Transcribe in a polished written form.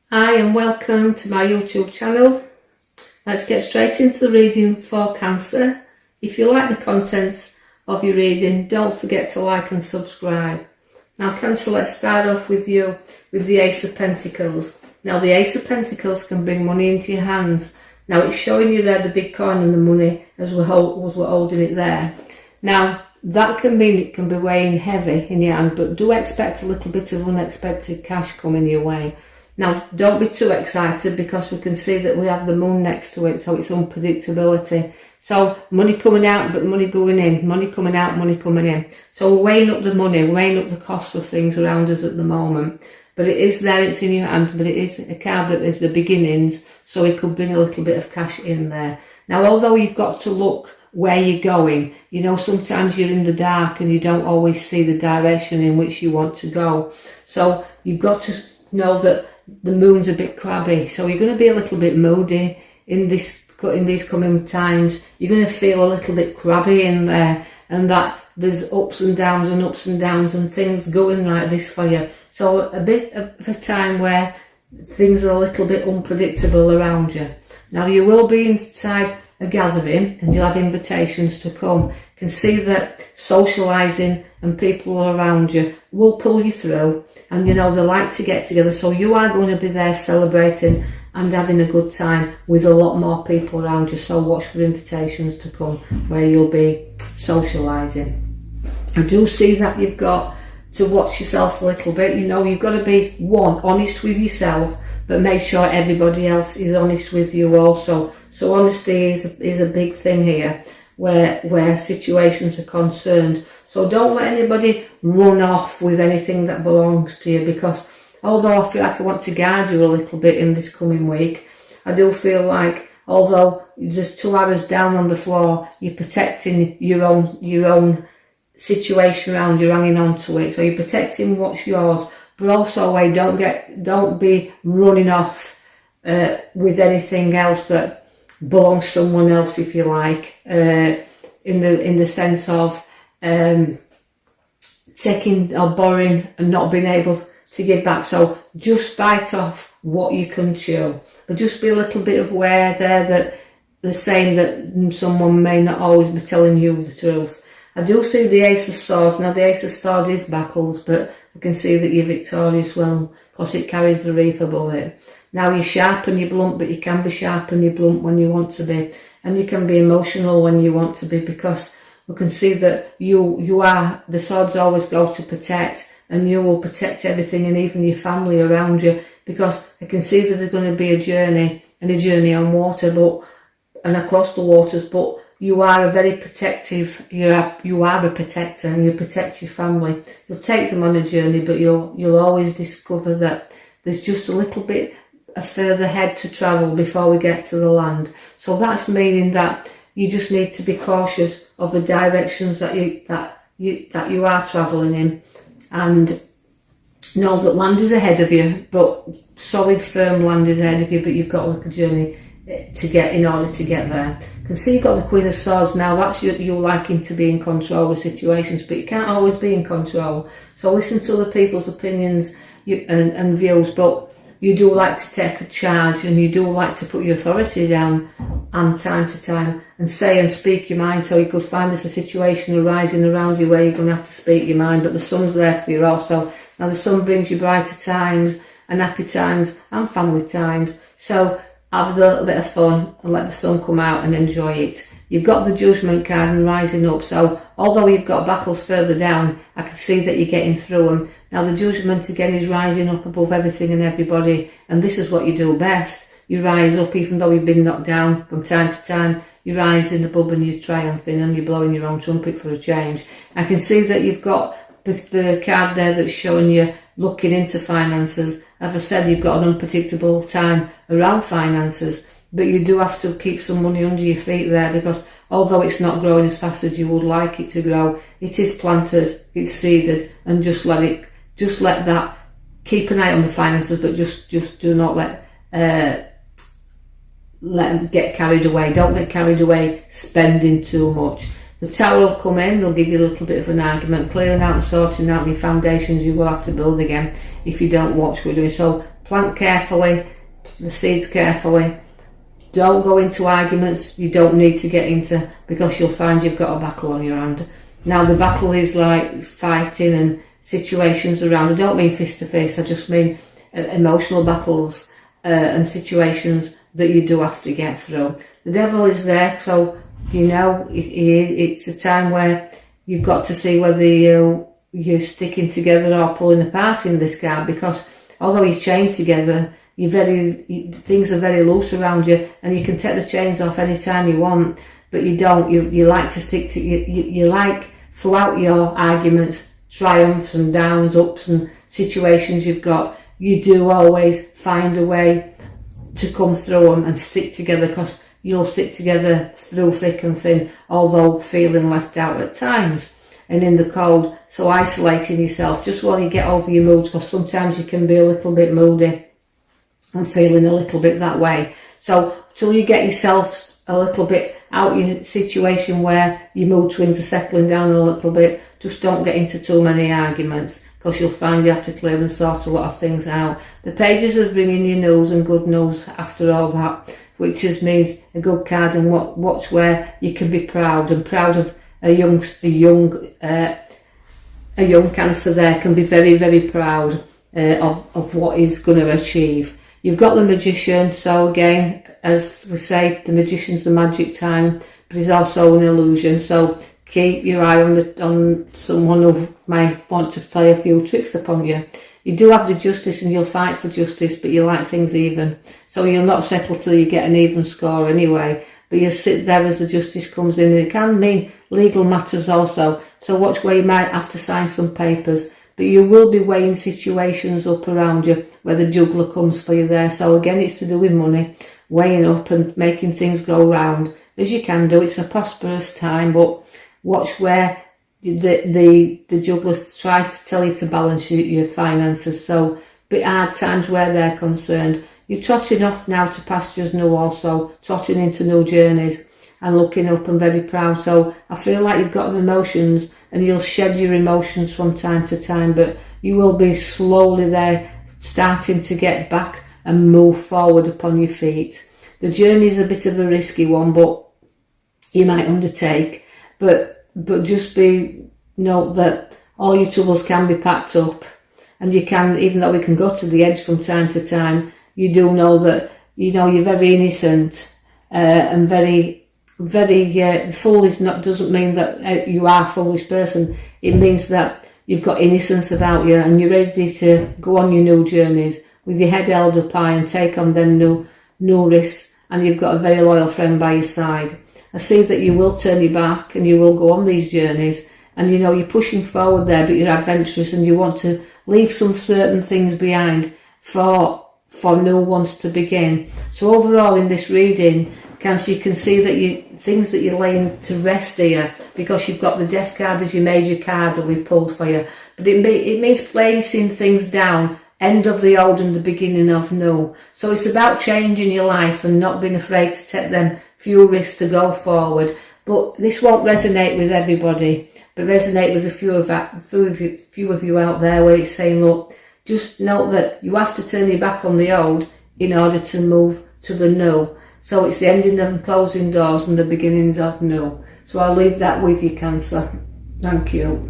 Hi and welcome to my YouTube channel. Let's get straight into the reading for Cancer. If you like the contents of your reading, don't forget to like and subscribe. Now Cancer, let's start off with you with the Ace of Pentacles. Now the Ace of Pentacles can bring money into your hands. Now it's showing you there the big coin and the money as we're holding it there. Now that can mean it can be weighing heavy in your hand, but do expect a little bit of unexpected cash coming your way. Now, don't be too excited because we can see that we have the moon next to it, so it's unpredictability. So, money coming out, but money going in. Money coming out, money coming in. So, we're weighing up the money, we're weighing up the cost of things around us at the moment. But it is there, it's in your hand, but it is a card that is the beginnings, so it could bring a little bit of cash in there. Now, although you've got to look where you're going, you know, sometimes you're in the dark and you don't always see the direction in which you want to go. So, you've got to know that the moon's a bit crabby, so you're going to be a little bit moody in these coming times. You're going to feel a little bit crabby in there, and that there's ups and downs and things going like this for you. So a bit of a time where things are a little bit unpredictable around you. Now you will be inside a gathering and you'll have invitations to come. You can see that socialising and people around you will pull you through, and you know they like to get together, so you are going to be there celebrating and having a good time with a lot more people around you. So watch for invitations to come where you'll be socialising. I do see that you've got to watch yourself a little bit. You know, you've got to be honest with yourself, but make sure everybody else is honest with you also. So honesty is a big thing here where situations are concerned. So don't let anybody run off with anything that belongs to you, because although I feel like I want to guard you a little bit in this coming week, I do feel like although there's 2 arrows down on the floor, you're protecting your own situation around you, hanging on to it. So you're protecting what's yours, but also don't be running off with anything else that belongs to someone else, if you like, in the sense of taking or borrowing and not being able to give back. So just bite off what you can chew, but just be a little bit aware there that the saying that someone may not always be telling you the truth. I do see the Ace of Swords. Now the Ace of Swords is battles, but I can see that you're victorious, well, because it carries the wreath above it. Now you're sharp and you're blunt, but you can be sharp and you're blunt when you want to be, and you can be emotional when you want to be, because we can see that you are, the swords always go to protect, and you will protect everything and even your family around you, because I can see that there's going to be a journey on water, and across the waters, but you are a very protective, you are a protector, and you protect your family. You'll take them on a journey, but you'll always discover that there's just a little bit a further head to travel before we get to the land. So that's meaning that you just need to be cautious of the directions that you are travelling in, and know that land is ahead of you, but solid firm land is ahead of you, but you've got like a journey to get in order to get there. You can see you've got the Queen of Swords. Now that's you liking to be in control of situations, but you can't always be in control. So listen to other people's opinions and views, but you do like to take a charge, and you do like to put your authority down and time to time and say and speak your mind. So you could find there's a situation arising around you where you're going to have to speak your mind, but the sun's there for you also. Now the sun brings you brighter times and happy times and family times. So have a little bit of fun and let the sun come out and enjoy it. You've got the Judgment card and rising up, so although you've got battles further down, I can see that you're getting through them. Now the Judgment again is rising up above everything and everybody, and this is what you do best. You rise up even though you've been knocked down from time to time. You rise in the bub and you're triumphing and you're blowing your own trumpet for a change. I can see that you've got the card there that's showing you looking into finances. As I said, you've got an unpredictable time around finances, but you do have to keep some money under your feet there, because although it's not growing as fast as you would like it to grow, it is planted, it's seeded, and just let that, keep an eye on the finances, but just do not let them get carried away. Don't get carried away spending too much. The Tower will come in, they'll give you a little bit of an argument, clearing out and sorting out your foundations you will have to build again if you don't watch what we're doing. So plant carefully, the seeds carefully. Don't go into arguments you don't need to get into, because you'll find you've got a battle on your hand. Now the battle is like fighting and situations around. I don't mean fist to face, I just mean emotional battles and situations that you do have to get through. The devil is there, so it's a time where you've got to see whether you're sticking together or pulling apart in this card, because although you're chained together, things are very loose around you, and you can take the chains off anytime you want, but you don't. You like to stick to you like throughout your arguments, triumphs and downs, ups and situations you've got. You do always find a way to come through them and stick together, because you'll stick together through thick and thin, although feeling left out at times and in the cold. So isolating yourself just while you get over your moods, because sometimes you can be a little bit moody and feeling a little bit that way. So till you get yourself a little bit out of your situation where your mood swings are settling down a little bit, just don't get into too many arguments, because you'll find you have to clear and sort a lot of things out. The pages are bringing you news and good news after all that, which just means a good card, and watch where you can be proud of a young Cancer there can be very, very proud of what he's going to achieve. You've got the Magician, so again, as we say, the Magician's the magic time, but he's also an illusion, so keep your eye on someone who might want to play a few tricks upon you. You do have the Justice, and you'll fight for justice, but you like things even, so you'll not settle till you get an even score anyway, but you'll sit there as the Justice comes in. It can mean legal matters also, so watch where you might have to sign some papers, but you will be weighing situations up around you where the juggler comes for you there. So again, it's to do with money, weighing up and making things go round as you can do. It's a prosperous time, but watch where the juggler tries to tell you to balance your finances. So bit hard times where they're concerned. You're trotting off now to pastures new, also trotting into new journeys and looking up and very proud. So I feel like you've got emotions, and you'll shed your emotions from time to time, but you will be slowly there starting to get back and move forward upon your feet. The journey is a bit of a risky one, but you might undertake, but just note that all your troubles can be packed up, and you can, even though we can go to the edge from time to time, you do know that you're very innocent and very foolish. Doesn't mean that you are a foolish person. It means that you've got innocence about you, and you're ready to go on your new journeys with your head held up high and take on them new risks, and you've got a very loyal friend by your side. I see that you will turn your back and you will go on these journeys, and you're pushing forward there, but you're adventurous and you want to leave some certain things behind for new ones to begin. So overall in this reading, Cancer, you can see that things that you're laying to rest here, because you've got the Death card as your major card that we've pulled for you, but it means placing things down, end of the old and the beginning of new. So it's about changing your life and not being afraid to take them few risks to go forward. But this won't resonate with everybody, but resonate with a few of you out there, where it's saying, look, just note that you have to turn your back on the old in order to move to the new. So it's the ending and closing doors and the beginnings of new. So I'll leave that with you, Cancer. Thank you.